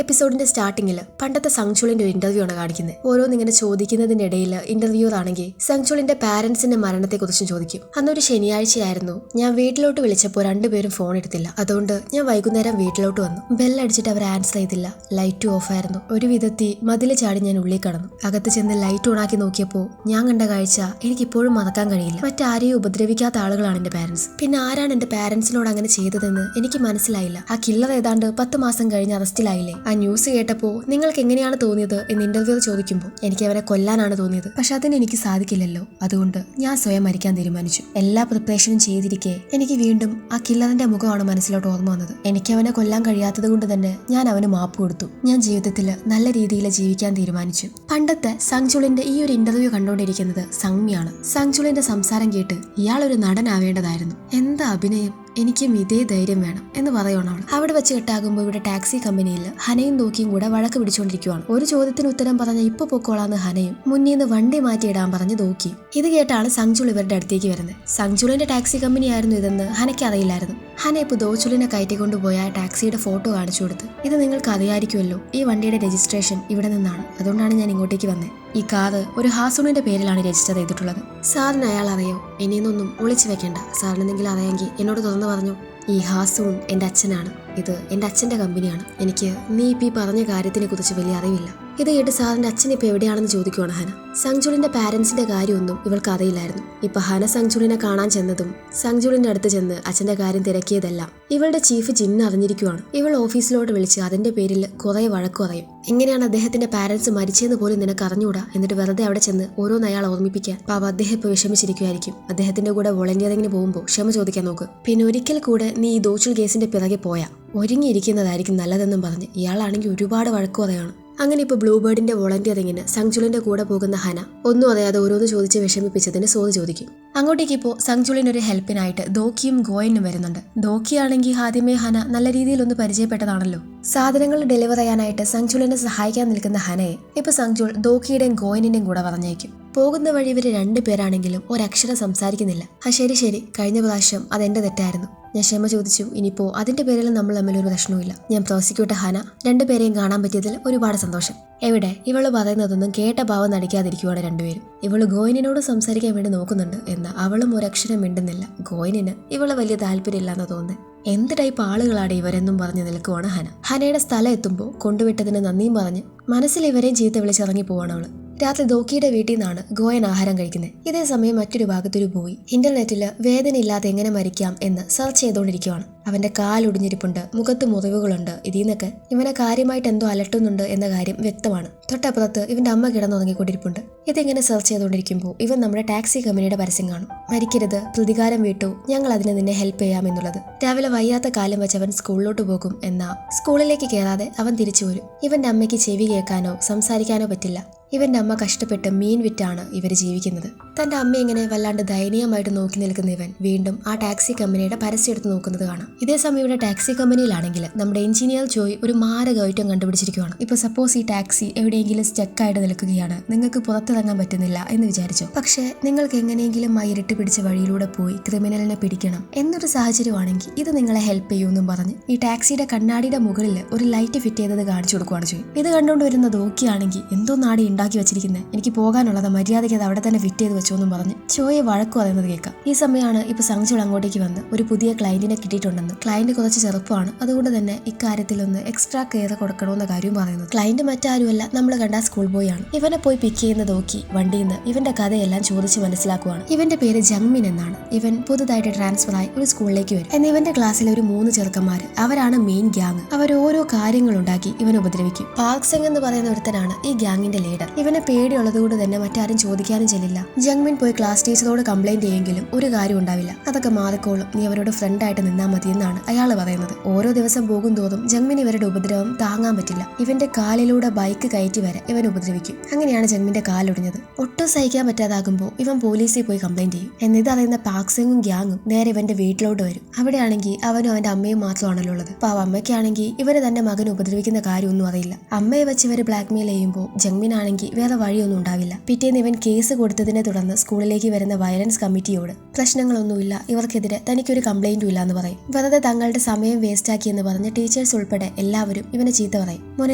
എപ്പിസോഡിന്റെ സ്റ്റാർട്ടിങ്ങിൽ പണ്ടത്തെ സങ്ചുളിന്റെ ഒരു ഇന്റർവ്യൂ ആണ് കാണിക്കുന്നത്. ഓരോന്നിങ്ങനെ ചോദിക്കുന്നതിന്റെ ഇടയിൽ ഇന്റർവ്യൂർ ആണെങ്കിൽ സങ്ചുളിന്റെ പാരന്റ്സിന്റെ മരണത്തെക്കുറിച്ചും ചോദിക്കും. അന്നൊരു ശനിയാഴ്ചയായിരുന്നു. ഞാൻ വീട്ടിലോട്ട് വിളിച്ചപ്പോൾ രണ്ടുപേരും ഫോൺ എടുത്തില്ല. അതുകൊണ്ട് ഞാൻ വൈകുന്നേരം വീട്ടിലോട്ട് വന്നു. ബെല്ലടിച്ചിട്ട് അവർ ആൻസർ ചെയ്തില്ല. ലൈറ്റ് ഓഫ് ആയിരുന്നു. ഒരു വിധത്തിൽ മതില് ചാടി ഞാൻ ഉള്ളിൽ കടന്നു. അകത്ത് ചെന്ന് ലൈറ്റ് ഓണാക്കി നോക്കിയപ്പോൾ ഞാൻ കണ്ട കാഴ്ച എനിക്കിപ്പോഴും മറക്കാൻ കഴിയില്ല. മറ്റാരെയും ഉപദ്രവിക്കാത്ത ആളുകളാണ് എന്റെ പാരന്റ്സ്. പിന്നെ ആരാണ് എന്റെ പാരന്റ്സിനോട് അങ്ങനെ ചെയ്തതെന്ന് എനിക്ക് മനസ്സിലായില്ല. ആ കില്ലർ ഏതാണ്ട് 10 മാസം കഴിഞ്ഞ് അറസ്റ്റിലായില്ലേ? ആ ന്യൂസ് കേട്ടപ്പോ നിങ്ങൾക്ക് എങ്ങനെയാണ് തോന്നിയത് എന്ന് ഇന്റർവ്യൂ ചോദിക്കുമ്പോൾ എനിക്ക് അവരെ കൊല്ലാനാണ് തോന്നിയത്. പക്ഷെ അതിന് എനിക്ക് സാധിക്കില്ലല്ലോ. അതുകൊണ്ട് ഞാൻ സ്വയം മരിക്കാൻ തീരുമാനിച്ചു. എല്ലാ പ്രിപ്പറേഷനും ചെയ്തിരിക്കെ എനിക്ക് വീണ്ടും ആ കില്ലറിന്റെ മുഖമാണ് മനസ്സിലോട്ട് ഓർമ്മ വന്നത്. എനിക്ക് അവനെ കൊല്ലാൻ കഴിയാത്തത് കൊണ്ട് തന്നെ ഞാൻ അവന് മാപ്പ് കൊടുത്തു. ഞാൻ ജീവിതത്തിൽ നല്ല രീതിയിൽ ജീവിക്കാൻ തീരുമാനിച്ചു. പണ്ടത്തെ സങ്ചുളിന്റെ ഈ ഒരു ഇന്റർവ്യൂ കണ്ടുകൊണ്ടിരിക്കുന്നത് സംഗ്മിയാണ്. സങ്ചുളിന്റെ സംസാരം കേട്ട് ഇയാളൊരു നടനാവേണ്ടതായിരുന്നു. എന്താ അഭിനയം! എനിക്കും ഇതേ ധൈര്യം വേണം എന്ന് പറയുവാണ് അവൾ. അവിടെ വെച്ച് കെട്ടാകുമ്പോൾ ഇവിടെ ടാക്സി കമ്പനിയിൽ ഹനയും ദോക്കിയും കൂടെ വഴക്ക് പിടിച്ചുകൊണ്ടിരിക്കുവാണ്. ഒരു ചോദ്യത്തിന് ഉത്തരം പറഞ്ഞ ഇപ്പൊ പൊക്കോളാന്ന് ഹനയും മുന്നിൽ നിന്ന് വണ്ടി മാറ്റിയിടാൻ പറഞ്ഞ് ദോക്കിയും. ഇത് കേട്ടാണ് സങ്ചുൾ ഇവരുടെ അടുത്തേക്ക് വരുന്നത്. സങ്ചുളിന്റെ ടാക്സി കമ്പനി ആയിരുന്നു ഇതെന്ന് ഹനയ്ക്ക് അറിയില്ലായിരുന്നു. ഹന ഇപ്പൊ ദോച്ചുളിനെ കയറ്റിക്കൊണ്ടുപോയ ആ ടാക്സിയുടെ ഫോട്ടോ കാണിച്ചു കൊടുത്ത്, ഇത് നിങ്ങൾക്ക് അറിയായിരിക്കുമല്ലോ, ഈ വണ്ടിയുടെ രജിസ്ട്രേഷൻ ഇവിടെ നിന്നാണ്, അതുകൊണ്ടാണ് ഞാൻ ഇങ്ങോട്ടേക്ക് വന്നത്. ഈ കാറ് ഒരു ഹാസൂണിന്റെ പേരിലാണ് രജിസ്റ്റർ ചെയ്തിട്ടുള്ളത്. സാറിന് അയാൾ അറിയോ? ഇനിയൊന്നും ഒളിച്ചു വെക്കണ്ട. സാറിനെന്തെങ്കിലും അറിയാമെങ്കിൽ എന്നോട് തുറന്നു പറഞ്ഞു. ഈ ഹാസൂൺ എന്റെ അച്ഛനാണ്. ഇത് എന്റെ അച്ഛന്റെ കമ്പനിയാണ്. എനിക്ക് നീ ഇപ്പൊ ഈ പറഞ്ഞ കാര്യത്തിനെ കുറിച്ച് വലിയ അറിവില്ല. ഇത് കേട്ട് സാറിന്റെ അച്ഛൻ ഇപ്പൊ എവിടെയാണെന്ന് ചോദിക്കുവാണ് ഹന. സങ്ചുളിന്റെ പാരന്റ്സിന്റെ കാര്യമൊന്നും ഇവൾക്ക് അറിയില്ലായിരുന്നു. ഇപ്പൊ ഹന സങ്ചുളിനെ കാണാൻ ചെന്നതും സങ്ചുളിന്റെ അടുത്ത് ചെന്ന് അച്ഛന്റെ കാര്യം തിരക്കിയതെല്ലാം ഇവളുടെ ചീഫ് ജിന്ന് അറിഞ്ഞിരിക്കുവാണ്. ഇവൾ ഓഫീസിലോട്ട് വിളിച്ച് അതിന്റെ പേരിൽ കുറെ വഴക്കു പറയും. എങ്ങനെയാണ് അദ്ദേഹത്തിന്റെ പാരന്റ്സ് മരിച്ചെന്ന് പോലും നിനക്ക് അറിഞ്ഞൂടാ, എന്നിട്ട് വെറുതെ അവിടെ ചെന്ന് ഓരോന്ന് അയാൾ ഓർമ്മിപ്പിക്കാൻ. പാവ അദ്ദേഹം ഇപ്പൊ വിഷമിച്ചിരിക്കുമായിരിക്കും. അദ്ദേഹത്തിന്റെ കൂടെ വോളണ്ടിയറിംഗിന് പോകുമ്പോൾ ക്ഷമ ചോദിക്കാൻ നോക്ക്. പിന്നെ ഒരിക്കൽ കൂടെ നീ ഈ ദോച്ചുൾ കേസിന്റെ പിറകെ പോയാ ഒരുങ്ങിയിരിക്കുന്നതായിരിക്കും നല്ലതെന്നും പറഞ്ഞ് ഇയാളാണെങ്കിൽ ഒരുപാട് വഴക്കു പറയാണ്. അങ്ങനെ ഇപ്പൊ ബ്ലൂബേർഡിന്റെ വോളണ്ടിയറിംഗിന് സങ്ചുളിന്റെ കൂടെ പോകുന്ന ഹന ഒന്നും അറിയാതെ ഓരോന്ന് ചോദിച്ച് വിഷമിപ്പിച്ചതിന് സോറി ചോദിക്കും. അങ്ങോട്ടേക്ക് ഇപ്പോൾ സങ്ചുളിനൊരു ഹെൽപ്പിനായിട്ട് ദോക്കിയും ഗോയനും വരുന്നുണ്ട്. ദോക്കിയാണെങ്കിൽ ആദ്യമേ ഹന നല്ല രീതിയിൽ ഒന്ന് പരിചയപ്പെട്ടതാണല്ലോ. സാധനങ്ങൾ ഡെലിവർ ചെയ്യാനായിട്ട് സങ്ചുളിനെ സഹായിക്കാൻ നിൽക്കുന്ന ഹനയെ ഇപ്പൊ സങ്ചുൾ ദോക്കിയുടെയും ഗോയനിന്റെയും കൂടെ പറഞ്ഞയക്കും. പോകുന്ന വഴി ഇവര് രണ്ടുപേരാണെങ്കിലും ഒരക്ഷരം സംസാരിക്കുന്നില്ല. ശരി ശരി, കഴിഞ്ഞ പ്രാവശ്യം അതെന്റെ തെറ്റായിരുന്നു, ഞാൻ ക്ഷമ ചോദിച്ചു. ഇനിയിപ്പോ അതിന്റെ പേരിൽ നമ്മൾ തമ്മിലൊരു പ്രശ്നവുമില്ല. ഞാൻ പ്രോസിക്യൂട്ടർ ഹന. രണ്ടുപേരെയും കാണാൻ പറ്റിയതിൽ ഒരുപാട് സന്തോഷം. എവിടെ ഇവള് പറയുന്നതൊന്നും കേട്ട ഭാവം നടിക്കാതിരിക്കുവാണ് രണ്ടുപേരും. ഇവള് ഗോയിനോട് സംസാരിക്കാൻ വേണ്ടി നോക്കുന്നുണ്ട്. എന്നാൽ അവളും ഒരക്ഷരം മിണ്ടുന്നില്ല. ഗോയിനിന് ഇവള് വലിയ താല്പര്യമില്ലാന്ന് തോന്നുന്നത്. എന്ത് ടൈപ്പ് ആളുകളാണ് ഇവരെന്നും പറഞ്ഞ് നിൽക്കുവാണ് ഹന. ഹനയുടെ സ്ഥലം എത്തുമ്പോൾ കൊണ്ടുവിട്ടതിന് നന്ദിയും പറഞ്ഞ് മനസ്സിൽ ഇവരെയും ചീത്ത വിളിച്ചിറങ്ങി പോവാണ് അവള്. രാത്രി ദോക്കിയുടെ വീട്ടിൽ നിന്നാണ് ഗോയൻ ആഹാരം കഴിക്കുന്നത്. ഇതേ സമയം മറ്റൊരു ഭാഗത്തൊരു ബോയ് ഇന്റർനെറ്റിൽ വേദനയില്ലാതെ എങ്ങനെ മരിക്കാം എന്ന് സെർച്ച് ചെയ്തുകൊണ്ടിരിക്കുകയാണ്. അവന്റെ കാലൊടിഞ്ഞിരിപ്പുണ്ട്, മുഖത്ത് മുറിവുകളുണ്ട്. ഇതിൽ നിന്നൊക്കെ ഇവനെ കാര്യമായിട്ട് എന്തോ അലട്ടുന്നുണ്ട് എന്ന കാര്യം വ്യക്തമാണ്. തൊട്ടപ്പുറത്ത് ഇവന്റെ അമ്മ കിടന്നുറങ്ങിക്കൊണ്ടിരിപ്പുണ്ട്. ഇതിങ്ങനെ സെർച്ച് ചെയ്തുകൊണ്ടിരിക്കുമ്പോൾ ഇവൻ നമ്മുടെ ടാക്സി കമ്പനിയുടെ പരസ്യം കാണും. മരിക്കരുത്, പ്രതികാരം വീട്ടു, ഞങ്ങൾ അതിന് നിന്നെ ഹെൽപ്പ് ചെയ്യാം എന്നുള്ളത്. രാവിലെ വയ്യാത്ത കാലം വെച്ച് അവൻ സ്കൂളിലോട്ട് പോകും. എന്നാൽ സ്കൂളിലേക്ക് കയറാതെ അവൻ തിരിച്ചു വരും. ഇവന്റെ അമ്മയ്ക്ക് ചെവി കേൾക്കാനോ സംസാരിക്കാനോ പറ്റില്ല. ഇവന്റെ അമ്മ കഷ്ടപ്പെട്ട് മീൻ വിറ്റാണ് ഇവർ ജീവിക്കുന്നത്. തന്റെ അമ്മ ഇങ്ങനെ വല്ലാണ്ട് ദയനീയമായിട്ട് നോക്കി നിൽക്കുന്ന ഇവൻ വീണ്ടും ആ ടാക്സി കമ്പനിയുടെ പരസ്യം എടുത്ത് നോക്കുന്നത് കാണാം. ഇതേ സമയം ഇവിടെ ടാക്സി കമ്പനിയിലാണെങ്കിൽ നമ്മുടെ എഞ്ചിനീയർ ജോയ് ഒരു മാരക ഐറ്റം കണ്ടുപിടിച്ചിരിക്കുകയാണ്. ഇപ്പൊ സപ്പോസ് ഈ ടാക്സി എവിടെയെങ്കിലും സ്റ്റക്കായിട്ട് നിൽക്കുകയാണ്, നിങ്ങൾക്ക് പുറത്തിറങ്ങാൻ പറ്റുന്നില്ല എന്ന് വിചാരിച്ചു. പക്ഷെ നിങ്ങൾക്ക് എങ്ങനെയെങ്കിലും ആ ഇരുട്ട് പിടിച്ച വഴിയിലൂടെ പോയി ക്രിമിനലിനെ പിടിക്കണം എന്നൊരു സാഹചര്യമാണെങ്കിൽ ഇത് നിങ്ങളെ ഹെൽപ്പ് ചെയ്യുമെന്നും പറഞ്ഞ് ഈ ടാക്സിയുടെ കണ്ണാടിയുടെ മുകളിൽ ഒരു ലൈറ്റ് ഫിറ്റ് ചെയ്തത് കാണിച്ചു കൊടുക്കുകയാണ് ജോയ്. ഇത് കണ്ടുകൊണ്ട് വരുന്ന ദോക്കിയാണെങ്കിൽ എന്തോ നാടി ഉണ്ടാക്കി വെച്ചിരിക്കുന്നത്, എനിക്ക് പോകാനുള്ളത് മര്യാദയ്ക്ക് അത് അവിടെ തന്നെ ഫിറ്റ് ചെയ്ത് വെച്ചോന്നും പറഞ്ഞ് ചോയെ വഴക്കു പറയുന്നത് കേൾക്കാം. ഈ സമയമാണ് ഇപ്പൊ സങ്ചുൾ അങ്ങോട്ടേക്ക് വന്ന് ഒരു പുതിയ ക്ലയന്റിനെ കിട്ടിയിട്ടുണ്ടെന്ന്. ക്ലയന്റ് കുറച്ച് ചെറുപ്പമാണ്, അതുകൊണ്ട് തന്നെ ഇക്കാര്യത്തിലൊന്ന് എക്സ്ട്രാ കെയർ കൊടുക്കണമെന്ന കാര്യം പറയുന്നത്. ക്ലയന്റ് മറ്റാരുമല്ല, നമ്മൾ കണ്ട സ്കൂൾ ബോയ് ആണ്. ഇവനെ പോയി പിക്ക് ചെയ്യുന്ന നോക്കി വണ്ടിയിൽ നിന്ന് ഇവന്റെ കഥയെല്ലാം ചോദിച്ച് മനസ്സിലാക്കുവാണ്. ഇവന്റെ പേര് ജങ്മിൻ എന്നാണ്. ഇവൻ പുതുതായിട്ട് ട്രാൻസ്ഫർ ആയി ഒരു സ്കൂളിലേക്ക് വരും. എന്നാൽ ഇവന്റെ ക്ലാസ്സിലെ ഒരു 3 ചെറുക്കന്മാര്, അവരാണ് മെയിൻ ഗ്യാങ്. അവർ ഓരോ കാര്യങ്ങൾ ഉണ്ടാക്കി ഇവൻ ഉപദ്രവിക്കും. പാർക്ക് സെങ് എന്ന് പറയുന്ന ഒരുത്തനാണ് ഈ ഗ്യാങ്ങിന്റെ ലീഡർ. ഇവനെ പേടിയുള്ളതുകൊണ്ട് തന്നെ മറ്റാരും ചോദിക്കാനും ചെല്ലില്ല. ജങ്മിൻ പോയി ക്ലാസ് ടീച്ചറോട് കംപ്ലൈന്റ് ചെയ്യുമെങ്കിലും ഒരു കാര്യം ഉണ്ടാവില്ല. അതൊക്കെ മാറിക്കോളും, നീ അവരോട് ഫ്രണ്ട് ആയിട്ട് നിന്നാ മതി എന്നാണ് അയാൾ പറയുന്നത്. ഓരോ ദിവസം പോകും തോറും ജങ്മിൻ ഇവരുടെ ഉപദ്രവം താങ്ങാൻ പറ്റില്ല. ഇവന്റെ കാലിലൂടെ ബൈക്ക് കയറ്റി വരെ ഇവൻ ഉപദ്രവിക്കും. അങ്ങനെയാണ് ജങ്മിന്റെ കാലൊടിഞ്ഞത്. ഒട്ടും സഹിക്കാൻ പറ്റാതാകുമ്പോൾ ഇവൻ പോലീസിൽ പോയി കംപ്ലൈന്റ് ചെയ്യും. എന്നിതറിയുന്ന പാക്സെങ്ങും ഗ്യാങ്ങും നേരെ ഇവന്റെ വീട്ടിലോട്ട് വരും. അവിടെയാണെങ്കിൽ അവനും അവന്റെ അമ്മയും മാത്രമാണല്ലോ ഉള്ളത്. അപ്പൊ അമ്മയ്ക്കാണെങ്കിൽ ഇവര് തന്റെ മകൻ ഉപദ്രവിക്കുന്ന കാര്യമൊന്നും അറിയില്ല. അമ്മയെ വെച്ച് ഇവര് ബ്ലാക്ക്മെയിൽ ചെയ്യുമ്പോൾ ജങ്മിനാണെങ്കിൽ ആണെങ്കിൽ വേറെ വഴിയൊന്നും ഉണ്ടാവില്ല. പിറ്റേന്ന് ഇവൻ കേസ് കൊടുത്തതിനെ തുടർന്ന് സ്കൂളിലേക്ക് വരുന്ന വയലൻസ് കമ്മിറ്റിയോട് പ്രശ്നങ്ങളൊന്നുമില്ല, ഇവർക്കെതിരെ തനിക്കൊരു കംപ്ലൈന്റും ഇല്ല എന്ന് പറയും. വെറുതെ തങ്ങളുടെ സമയം വേസ്റ്റാക്കിയെന്ന് പറഞ്ഞ് ടീച്ചേഴ്സ് ഉൾപ്പെടെ എല്ലാവരും ഇവനെ ചീത്ത പറയും. മോൻ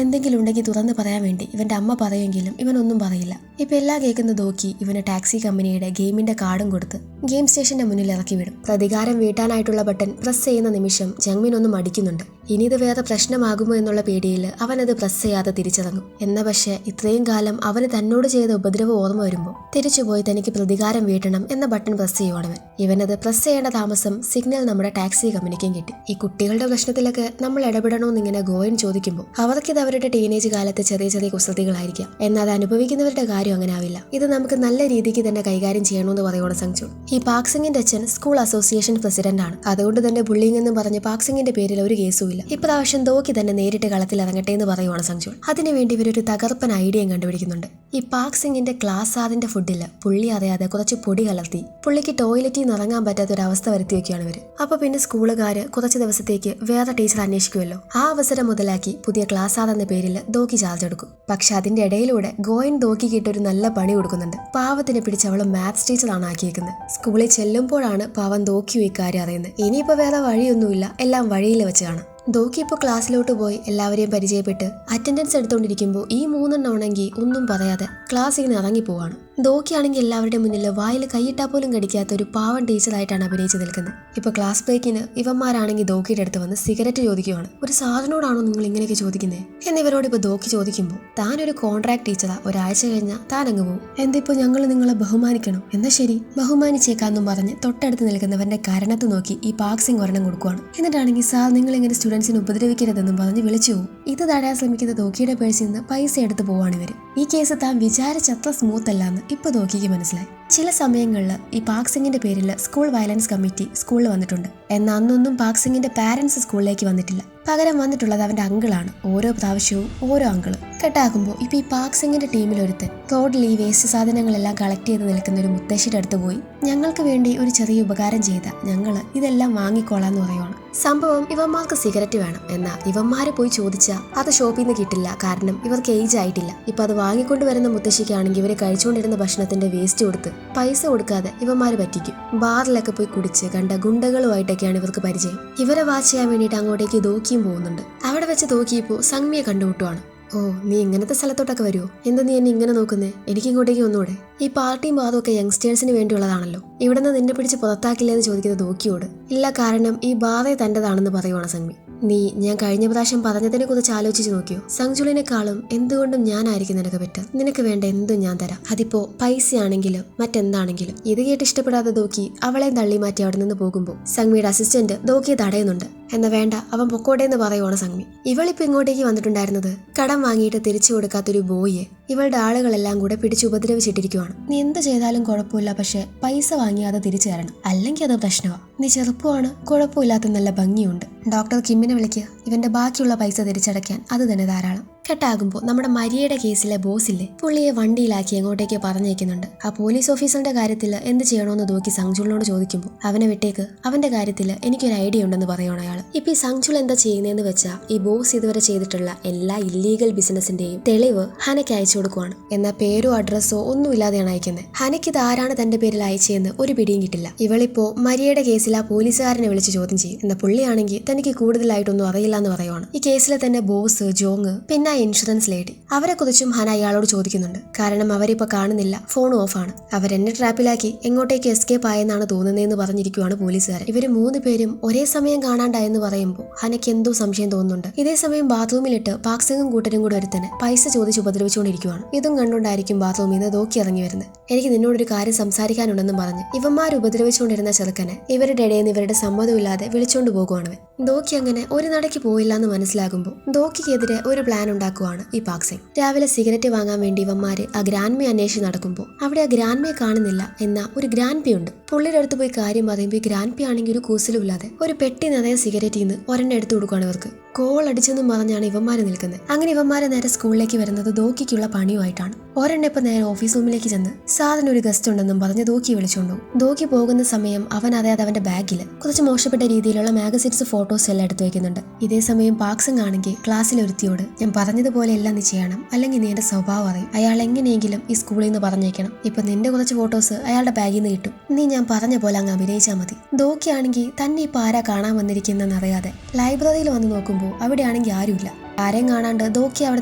എന്തെങ്കിലും ഉണ്ടെങ്കിൽ തുറന്ന് പറയാൻ വേണ്ടി ഇവന്റെ അമ്മ പറയുമെങ്കിലും ഇവനൊന്നും പറയില്ല. ഇപ്പൊ എല്ലാം കേൾക്കുന്ന ദോക്കി ഇവന് ടാക്സി കമ്പനിയുടെ ഗെയിമിന്റെ കാർഡും കൊടുത്ത് ഗെയിം സ്റ്റേഷന്റെ മുന്നിൽ ഇറക്കി വിടും. പ്രതികാരം വീട്ടാനായിട്ടുള്ള ബട്ടൺ പ്രസ് ചെയ്യുന്ന നിമിഷം ജങ്മിൻ ഒന്ന് മടിക്കുന്നുണ്ട്. ഇനി ഇത് വേറെ പ്രശ്നമാകുമോ എന്നുള്ള പേടിയിൽ അവനത് പ്രസ് ചെയ്യാതെ തിരിച്ചിറങ്ങും. എന്ന പക്ഷേ ഇത്രയും കാലം അവന് തന്നോട് ചെയ്ത ഉപദ്രവം ഓർമ്മ വരുമ്പോൾ തിരിച്ചുപോയി തനിക്ക് പ്രതികാരം വീട്ടണം എന്ന ബട്ടൺ പ്രസ് ചെയ്യുവാണവൻ. ഇവനത് പ്രസ് ചെയ്യേണ്ട താമസം സിഗ്നൽ നമ്മുടെ ടാക്സി കമ്പനിക്കും കിട്ടി. ഈ കുട്ടികളുടെ പ്രശ്നത്തിലൊക്കെ നമ്മൾ ഇടപെടണമെന്ന് ഇങ്ങനെ ഗോയൻ ചോദിക്കുമ്പോൾ അവർക്കിത് അവരുടെ ടീനേജ് കാലത്തെ ചെറിയ ചെറിയ കുസൃതികളായിരിക്കാം. എന്നാൽ അത് അനുഭവിക്കുന്നവരുടെ കാര്യം അങ്ങനെ ആവില്ല. ഇത് നമുക്ക് നല്ല രീതിക്ക് തന്നെ കൈകാര്യം ചെയ്യണമെന്ന് പറയുവാണ് സങ്ചുൾ. ഈ പാക്സിംഗിന്റെ അച്ഛൻ സ്കൂൾ അസോസിയേഷൻ പ്രസിഡന്റ് ആണ്. അതുകൊണ്ട് തന്നെ ബുള്ളിംഗ് എന്നും പറഞ്ഞ് പാക്സിംഗിന്റെ പേരിൽ ഒരു കേസും ഇല്ല. ഇപ്രാവശ്യം ദോക്കി തന്നെ നേരിട്ട് കളത്തിൽ ഇറങ്ങട്ടെ എന്ന് പറയുവാണ് സങ്ചുൾ. അതിനുവേണ്ടി ഇവരൊരു തകർപ്പൻ ഐഡിയയും കണ്ടുപിടിക്കുന്നുണ്ട്. ഈ പാക്സിംഗിന്റെ ക്ലാസ് ആദിന്റെ ഫുഡില് പുള്ളി അറിയാതെ കുറച്ച് പൊടി കലർത്തി പുള്ളിക്ക് ടോയ്ലറ്റിൽ നിന്ന് ഇറങ്ങാൻ പറ്റാത്ത ഒരു അവസ്ഥ വരുത്തി വെക്കുകയാണ് ഇവര്. അപ്പൊ പിന്നെ സ്കൂളുകാര് കുറച്ച് ദിവസത്തേക്ക് വേറെ ടീച്ചർ അന്വേഷിക്കുമല്ലോ. ആ അവസരം മുതലാക്കി പുതിയ ക്ലാസ് ആദെന്ന പേരിൽ ദോക്കി ചാർജ് എടുക്കും. പക്ഷെ അതിന്റെ ഇടയിലൂടെ ഗോയൻ ദോക്കിക്ക് ഇട്ടൊരു നല്ല പണി കൊടുക്കുന്നുണ്ട്. പാവത്തിനെ പിടിച്ച് അവള് മാത്സ് ടീച്ചറാണ് ആക്കിയേക്കുന്നത്. സ്കൂളിൽ ചെല്ലുമ്പോഴാണ് പാവം ദോക്കിയും ഇക്കാര്യം അറിയുന്നത്. ഇനിയിപ്പോ വേറെ വഴിയൊന്നുമില്ല, എല്ലാം വഴിയിൽ വെച്ച് കാണും. ദോക്കി ഇപ്പോൾ ക്ലാസ്സിലോട്ട് പോയി എല്ലാവരെയും പരിചയപ്പെട്ട് അറ്റൻഡൻസ് എടുത്തുകൊണ്ടിരിക്കുമ്പോൾ ഈ മൂന്നെണ്ണം ആണെങ്കിൽ ഒന്നും പറയാതെ ക്ലാസ്സിൽ നിന്ന് ഇറങ്ങി പോവാണ്. ദോക്കി ആണെങ്കിൽ എല്ലാവരുടെ മുന്നിൽ വായിൽ കൈയിട്ടാ പോലും കടിക്കാത്ത ഒരു പാവം ടീച്ചറായിട്ടാണ് അഭിനയിച്ച് നിൽക്കുന്നത്. ഇപ്പൊ ക്ലാസ് ബ്രേക്കിന് ഇവന്മാരാണെങ്കിൽ ദോക്കിയുടെ അടുത്ത് വന്ന് സിഗരറ്റ് ചോദിക്കുവാണ്. ഒരു സാധനോടാണോ നിങ്ങൾ ഇങ്ങനെയൊക്കെ ചോദിക്കുന്നത് എന്നിവരോട് ഇപ്പൊ ദോക്കി ചോദിക്കുമ്പോൾ താനൊരു കോൺട്രാക്ട് ടീച്ചറാ, ഒരാഴ്ച കഴിഞ്ഞാൽ താൻ അങ്ങ് പോകും. എന്തിപ്പോ ഞങ്ങൾ നിങ്ങളെ ബഹുമാനിക്കണം? എന്നാ ശരി, ബഹുമാനിച്ചേക്കാന്നും പറഞ്ഞ് തൊട്ടടുത്ത് നിൽക്കുന്നവന്റെ കരണത്ത് നോക്കി ഈ പാക്സിംഗ് ഒരെണ്ണം കൊടുക്കുവാണ്. എന്നിട്ടാണെങ്കിൽ സാർ നിങ്ങൾ ഇങ്ങനെ സ്റ്റുഡൻസിനെ ഉപദ്രവിക്കരുതെന്നും പറഞ്ഞ് വിളിച്ചു പോകും. ഇത് തടയാൻ ശ്രമിക്കുന്ന ദോക്കിയുടെ പേഴ്സിൽ നിന്ന് പൈസ എടുത്ത് പോവാണ് ഇവര്. ഈ കേസ് താൻ വിചാരിച്ചത്ര സ്മൂത്ത് അല്ലാന്ന് ഇപ്പൊ ദോക്കിക്ക് മനസ്സിലായി. ചില സമയങ്ങളിൽ ഈ പാക്സിംഗിന്റെ പേരിൽ സ്കൂൾ വയലൻസ് കമ്മിറ്റി സ്കൂളിൽ വന്നിട്ടുണ്ട്. എന്നാൽ അന്നൊന്നും പാക്സിംഗിന്റെ പാരന്റ്സ് സ്കൂളിലേക്ക് വന്നിട്ടില്ല. പകരം വന്നിട്ടുള്ളത് അവന്റെ അങ്കിളാണ്. ഓരോ പ്രാവശ്യവും ഓരോ അങ്കിള് കെട്ടാക്കുമ്പോൾ ഇപ്പൊ ഈ പാക്സിംഗിന്റെ ടീമിൽ ഒരുത്തൻ റോഡിൽ ഈ വേസ്റ്റ് സാധനങ്ങളെല്ലാം കളക്ട് ചെയ്ത് നിൽക്കുന്ന ഒരു മുത്തശ്ശിയുടെ അടുത്ത് പോയി ഞങ്ങൾക്ക് വേണ്ടി ഒരു ചെറിയ ഉപകാരം ചെയ്ത ഞങ്ങള് ഇതെല്ലാം വാങ്ങിക്കോളാന്ന് പറയുവാണ്. സംഭവം ഇവന്മാർക്ക് സിഗരറ്റ് വേണം. എന്നാൽ ഇവന്മാര് പോയി ചോദിച്ചാൽ അത് ഷോപ്പിൽ നിന്ന് കിട്ടില്ല, കാരണം ഇവർക്ക് ഏജ് ആയിട്ടില്ല. ഇപ്പൊ അത് വാങ്ങിക്കൊണ്ട് വരുന്ന മുത്തശ്ശിക്കാണെങ്കിൽ ഇവര് കഴിച്ചുകൊണ്ടിരുന്ന ഭക്ഷണത്തിന്റെ വേസ്റ്റ് കൊടുത്ത് പൈസ കൊടുക്കാതെ ഇവന്മാര് പറ്റിക്കും. ബാറിലൊക്കെ പോയി കുടിച്ച് കണ്ട ഗുണ്ടകളുമായിട്ടൊക്കെയാണ് ഇവർക്ക് പരിചയം. ഇവരെ വാച്ച് ചെയ്യാൻ വേണ്ടിയിട്ട് അങ്ങോട്ടേക്ക് ദോക്കിയും പോകുന്നുണ്ട്. അവിടെ വെച്ച് ദോക്കിയപ്പോ സംഗ്മിയെ കണ്ടുമുട്ടുവാണ്. ഓ, നീ ഇങ്ങനത്തെ സ്ഥലത്തോട്ടൊക്കെ വരുമോ? എന്താ നീ എന്നെ ഇങ്ങനെ നോക്കുന്നേ? എനിക്ക് ഇങ്ങോട്ടേക്ക് ഒന്നുകൂടെ? ഈ പാർട്ടിയും ബാറും ഒക്കെ യങ്സ്റ്റേഴ്സിന് വേണ്ടിയുള്ളതാണല്ലോ, ഇവിടെ നിന്ന് നിന്നെ പിടിച്ച് പുറത്താക്കില്ലെന്ന് ചോദിക്കുന്ന ദോക്കിയോട് ഇല്ല, കാരണം ഈ ബാറേ തൻ്റെതാണെന്ന് പറയുവാണ് സംഗ്മി. നീ ഞാൻ കഴിഞ്ഞ പ്രാവശ്യം പറഞ്ഞതിനെ കുറിച്ച് ആലോചിച്ച് നോക്കിയോ? സങ്ചുളിനെക്കാളും എന്തുകൊണ്ടും ഞാനായിരിക്കും നിനക്ക് പറ്റുക. നിനക്ക് വേണ്ട എന്തും ഞാൻ തരാം, അതിപ്പോ പൈസയാണെങ്കിലും മറ്റെന്താണെങ്കിലും. ഇത് കേട്ട് ഇഷ്ടപ്പെടാതെ ദോക്കി അവളെ തള്ളി മാറ്റി അവിടെ നിന്ന് പോകുമ്പോൾ സംഗ്മിയുടെ അസിസ്റ്റന്റ് ദോക്കിയെ തടയുന്നുണ്ട്. എന്നാ വേണ്ട, അവൻ പൊക്കോട്ടെ എന്ന് പറയുവാണ് സംഗ്മി. ഇവളിപ്പോ ഇങ്ങോട്ടേക്ക് വന്നിട്ടുണ്ടായിരുന്നത് കടം വാങ്ങിയിട്ട് തിരിച്ചു കൊടുക്കാത്തൊരു ബോയിയെ ഇവളുടെ ആളുകളെല്ലാം കൂടെ പിടിച്ച് ഉപദ്രവിച്ചിട്ടിരിക്കുവാണ്. നീ എന്ത് ചെയ്താലും കുഴപ്പമില്ല, പക്ഷെ പൈസ വാങ്ങി അത് തിരിച്ചു തരണം, അല്ലെങ്കിൽ അത് പ്രശ്നമാണ്. നീ ചെറുപ്പമാണ്, കുഴപ്പമില്ലാത്ത നല്ല ഭംഗിയുണ്ട്. ഡോക്ടർ കിമ്മിനെ വിളിക്കുക, ഇവന്റെ ബാക്കിയുള്ള പൈസ തിരിച്ചടയ്ക്കാൻ അത് തന്നെ ധാരാളം. കെട്ടാകുമ്പോൾ നമ്മുടെ മരിയയുടെ കേസിലെ ബോസില്ലേ, പുള്ളിയെ വണ്ടിയിലാക്കി എങ്ങോട്ടേക്ക് പറഞ്ഞേക്കുന്നുണ്ട്. ആ പോലീസ് ഓഫീസറിന്റെ കാര്യത്തിൽ എന്ത് ചെയ്യണമെന്ന് നോക്കി സങ്ചുളിനോട് ചോദിക്കുമ്പോൾ അവനെ വിട്ടേക്ക്, അവന്റെ കാര്യത്തിൽ എനിക്കൊരു ഐഡിയ ഉണ്ടെന്ന് പറയണം അയാൾ. ഇപ്പൊ ഈ സങ്ചുൾ എന്താ ചെയ്യുന്നതെന്ന് വെച്ചാൽ ഈ ബോസ് ഇതുവരെ ചെയ്തിട്ടുള്ള എല്ലാ ഇല്ലീഗൽ ബിസിനസിന്റെയും തെളിവ് ഹനയ്ക്ക് അയച്ചു കൊടുക്കുവാണ്. എന്നാൽ പേരോ അഡ്രസ്സോ ഒന്നും ഇല്ലാതെയാണ് അയക്കുന്നത്. ഹനയ്ക്ക് ഇത് ആരാണ് തന്റെ പേരിൽ അയച്ചതെന്ന് ഒരു പിടിയും കിട്ടില്ല. ഇവളിപ്പോ മരിയയുടെ കേസിൽ ആ പോലീസുകാരനെ വിളിച്ച് ചോദ്യം ചെയ്യും. എന്നാൽ പുള്ളിയാണെങ്കിൽ തനിക്ക് കൂടുതലായിട്ടൊന്നും അറിയില്ല എന്ന് പറയുവാണ്. ഈ കേസിലെ തന്നെ ബോസ്, ജോങ്, പിന്നെ ഇൻഷുറൻസ് ലേഡി, അവരെ കുറിച്ചും ഹന അയാളോട് ചോദിക്കുന്നുണ്ട്. കാരണം അവരിപ്പോ കാണുന്നില്ല, ഫോൺ ഓഫാണ്. അവരെന്നെ ട്രാപ്പിലാക്കി എങ്ങോട്ടേക്ക് എസ്കേപ്പ് ആയെന്നാണ് തോന്നുന്നതെന്ന് പറഞ്ഞിരിക്കുവാണ് പോലീസുകാരൻ. ഇവര് 3 പേരും ഒരേ സമയം കാണാണ്ടായെന്ന് പറയുമ്പോൾ ഹനയ്ക്ക് എന്തോ സംശയം തോന്നുന്നുണ്ട്. ഇതേ സമയം ബാത്റൂമിലിട്ട് പാക്സിംഗും കൂട്ടരും കൂടെ ഒരുത്തന് പൈസ ചോദിച്ച് ഉപദ്രവിച്ചുകൊണ്ടിരിക്കുവാണ്. ഇതും കണ്ടുകൊണ്ടായിരിക്കും ബാത്റൂമിൽ നിന്ന് ദോക്കി ഇറങ്ങി വരുന്നത്. എനിക്ക് നിന്നോടൊരു കാര്യം സംസാരിക്കാനുണ്ടെന്നും പറഞ്ഞ് ഇവന്മാർ ഉപദ്രവിച്ചുകൊണ്ടിരുന്ന ചെറുക്കനെ ഇവരുടെ ഇടയിൽ നിന്ന് ഇവരുടെ സമ്മതമില്ലാതെ വിളിച്ചോണ്ട് പോകുവാണ്. ദോക്കി അങ്ങനെ ഒരു നടക്ക് പോയില്ല എന്ന് മനസ്സിലാകുമ്പോൾ ദോക്കിക്കെതിരെ ഒരു പ്ലാൻ ഉണ്ടാക്കുവാണ് ഈ പാക്സിംഗ്. രാവിലെ സിഗരറ്റ് വാങ്ങാൻ വേണ്ടി ഇവന്മാര് ആ ഗ്രാൻഡ്മയെ അന്വേഷിച്ച് നടക്കുമ്പോൾ അവിടെ ആ ഗ്രാൻഡ്മയെ കാണുന്നില്ല. എന്നാൽ ഒരു ഗ്രാൻഡ് പി ഉണ്ട്. പുള്ളിയുടെ അടുത്ത് പോയി കാര്യം പറയുമ്പോൾ ഈ ഗ്രാൻഡ് പി ആണെങ്കിൽ ഒരു കൂസലുമില്ലാതെ ഒരു പെട്ടി നിറയെ സിഗരറ്റിൽ നിന്ന് ഒരെണ്ണം എടുത്തു കൊടുക്കുകയാണ് ഇവർക്ക്. കോൾ അടിച്ചെന്നും പറഞ്ഞാണ് ഇവന്മാര് നിൽക്കുന്നത്. അങ്ങനെ ഇവന്മാരെ നേരെ സ്കൂളിലേക്ക് വരുന്നത് ദോക്കിക്കുള്ള പണിയുമായിട്ടാണ്. ഒരെണ്ണം ഇപ്പൊ നേരെ ഓഫീസ് റൂമിലേക്ക് ചെന്ന് സാറിന് ഒരു ഗസ്റ്റ് ഉണ്ടെന്നും പറഞ്ഞ് ദോക്കി വിളിച്ചോണ്ടു. ദോക്കി പോകുന്ന സമയം അവൻ അറിയാതെ അവന്റെ ബാഗിൽ കുറച്ച് മോശപ്പെട്ട രീതിയിലുള്ള മാഗസിൻസ് ഫോട്ടോസ് എല്ലാം എടുത്തു വെക്കുന്നുണ്ട്. ഇതേ സമയം പാക്സിംഗ് ആണെങ്കിൽ ക്ലാസ്സിലെ ഒരുത്തിയോട് ഞാൻ പറഞ്ഞതുപോലെ എല്ലാം നീ ചെയ്യണം, അല്ലെങ്കിൽ നീ എന്റെ സ്വഭാവം അറിയും, അയാൾ എങ്ങനെയെങ്കിലും ഈ സ്കൂളിൽ നിന്ന് പറഞ്ഞേക്കണം. ഇപ്പൊ നിന്റെ കുറച്ച് ഫോട്ടോസ് അയാളുടെ ബാഗിൽ നിന്ന് കിട്ടും, നീ ഞാൻ പറഞ്ഞ പോലെ അങ്ങ് അഭിനയിച്ചാൽ മതി. ദോക്കിയാണെങ്കിൽ തന്നെ ഇപ്പൊ ആരാ കാണാൻ വന്നിരിക്കുന്നെന്ന് അറിയാതെ ലൈബ്രറിയിൽ വന്ന് നോക്കുമ്പോൾ അവിടെയാണെങ്കിൽ ആരുമില്ല. ആരെയും കാണാണ്ട് ദോക്കി അവിടെ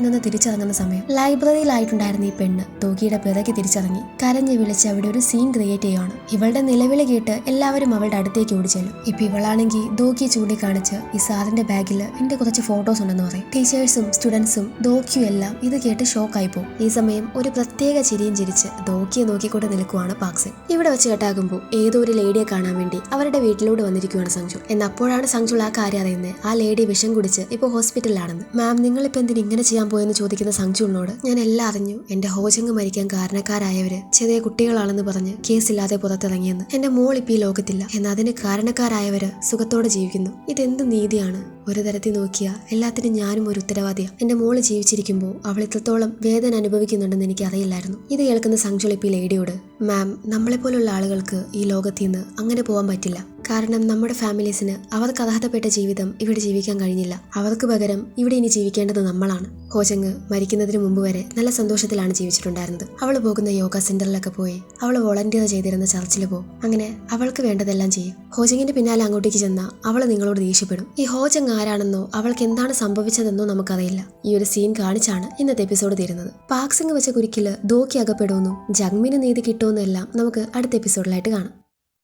നിന്ന് തിരിച്ചിറങ്ങുന്ന സമയം ലൈബ്രറിയിലായിട്ടുണ്ടായിരുന്ന ഈ പെണ്ണ് ദോക്കിയുടെ പിറകെ തിരിച്ചിറങ്ങി കരഞ്ഞു വിളിച്ച് അവിടെ ഒരു സീൻ ക്രിയേറ്റ് ചെയ്യുകയാണ്. ഇവളുടെ നിലവിളി കേട്ട് എല്ലാവരും അവളുടെ അടുത്തേക്ക് ഓടിച്ചെല്ലും. ഇപ്പൊ ഇവളാണെങ്കിൽ ദോക്കിയെ ചൂണ്ടിക്കാണിച്ച് ഈ സാറിന്റെ ബാഗിൽ എന്റെ കുറച്ച് ഫോട്ടോസ് ഉണ്ടെന്ന് പറയും. ടീച്ചേഴ്സും സ്റ്റുഡൻസും ദോക്കിയും എല്ലാം ഇത് കേട്ട് ഷോക്കായി പോകും. ഈ സമയം ഒരു പ്രത്യേക ചിരിയും ചിരിച്ച് ദോക്കിയെ നോക്കിക്കൊണ്ട് നിൽക്കുവാണ് പാക്സിൻ. ഇവിടെ വെച്ച് കേട്ടാകുമ്പോൾ ഏതോ ഒരു ലേഡിയെ കാണാൻ വേണ്ടി അവരുടെ വീട്ടിലൂടെ വന്നിരിക്കുവാണ് സഞ്ജു. എന്നപ്പോഴാണ് സഞ്ജു ആ കാര്യം അറിയുന്നത്. ആ ലേഡി വിഷം കുടിച്ച് ഇപ്പൊ ഹോസ്പിറ്റലിലാണെന്ന്. മാം, നിങ്ങളിപ്പോൾ എന്തിന് ഇങ്ങനെ ചെയ്യാൻ പോയെന്ന് ചോദിക്കുന്ന സഞ്ജുവിനോട് ഞാൻ എല്ലാം അറിഞ്ഞു, എന്റെ ഹോജങ് മരിക്കാൻ കാരണക്കാരായവര് ചെറിയ കുട്ടികളാണെന്ന് പറഞ്ഞ് കേസില്ലാതെ പുറത്തിറങ്ങിയെന്ന്. എന്റെ മോൾ ഇപ്പം ഈ ലോകത്തില്ല, എന്നാൽ അതിന് കാരണക്കാരായവര് സുഖത്തോടെ ജീവിക്കുന്നു. ഇതെന്ത് നീതിയാണ്? ഒരു തരത്തിൽ നോക്കിയാൽ എല്ലാത്തിനും ഞാനും ഒരു ഉത്തരവാദിയാണ്. എന്റെ മോള് ജീവിച്ചിരിക്കുമ്പോൾ അവൾ ഇത്രത്തോളം വേദന അനുഭവിക്കുന്നുണ്ടെന്ന് എനിക്ക് അറിയില്ലായിരുന്നു. ഇത് കേൾക്കുന്ന സഞ്ജു ഇപ്പം ലേഡിയോട് മാം, നമ്മളെപ്പോലുള്ള ആളുകൾക്ക് ഈ ലോകത്തിൽ നിന്ന് അങ്ങനെ പോകാൻ പറ്റില്ല. കാരണം നമ്മുടെ ഫാമിലീസിന് അവർക്ക് അർഹതപ്പെട്ട ജീവിതം ഇവിടെ ജീവിക്കാൻ കഴിഞ്ഞില്ല. അവർക്ക് പകരം ഇവിടെ ഇനി ജീവിക്കേണ്ടത് നമ്മളാണ്. ഹോജങ് മരിക്കുന്നതിന് മുമ്പ് വരെ നല്ല സന്തോഷത്തിലാണ് ജീവിച്ചിട്ടുണ്ടായിരുന്നത്. അവൾ പോകുന്ന യോഗ സെന്ററിലൊക്കെ പോയി അവൾ വോളണ്ടിയർ ചെയ്തിരുന്ന ചർച്ചിൽ പോകും. അങ്ങനെ അവൾക്ക് വേണ്ടതെല്ലാം ചെയ്യും. ഹോജങ്ങിന്റെ പിന്നാലെ അങ്ങോട്ടേക്ക് ചെന്ന അവൾ നിങ്ങളോട് ദേഷ്യപ്പെടും. ഈ ഹോജങ് ആരാണെന്നോ അവൾക്ക് എന്താണ് സംഭവിച്ചതെന്നോ നമുക്കറിയില്ല. ഈ ഒരു സീൻ കാണിച്ചാണ് ഇന്നത്തെ എപ്പിസോഡ് തീരുന്നത്. പാക്സിംഗ് വെച്ച കുരുക്കില് ദോക്കി അകപ്പെടുമെന്നും ജഗ്മിന് നീതി കിട്ടുമെന്നും എല്ലാം നമുക്ക് അടുത്ത എപ്പിസോഡിലായിട്ട് കാണാം.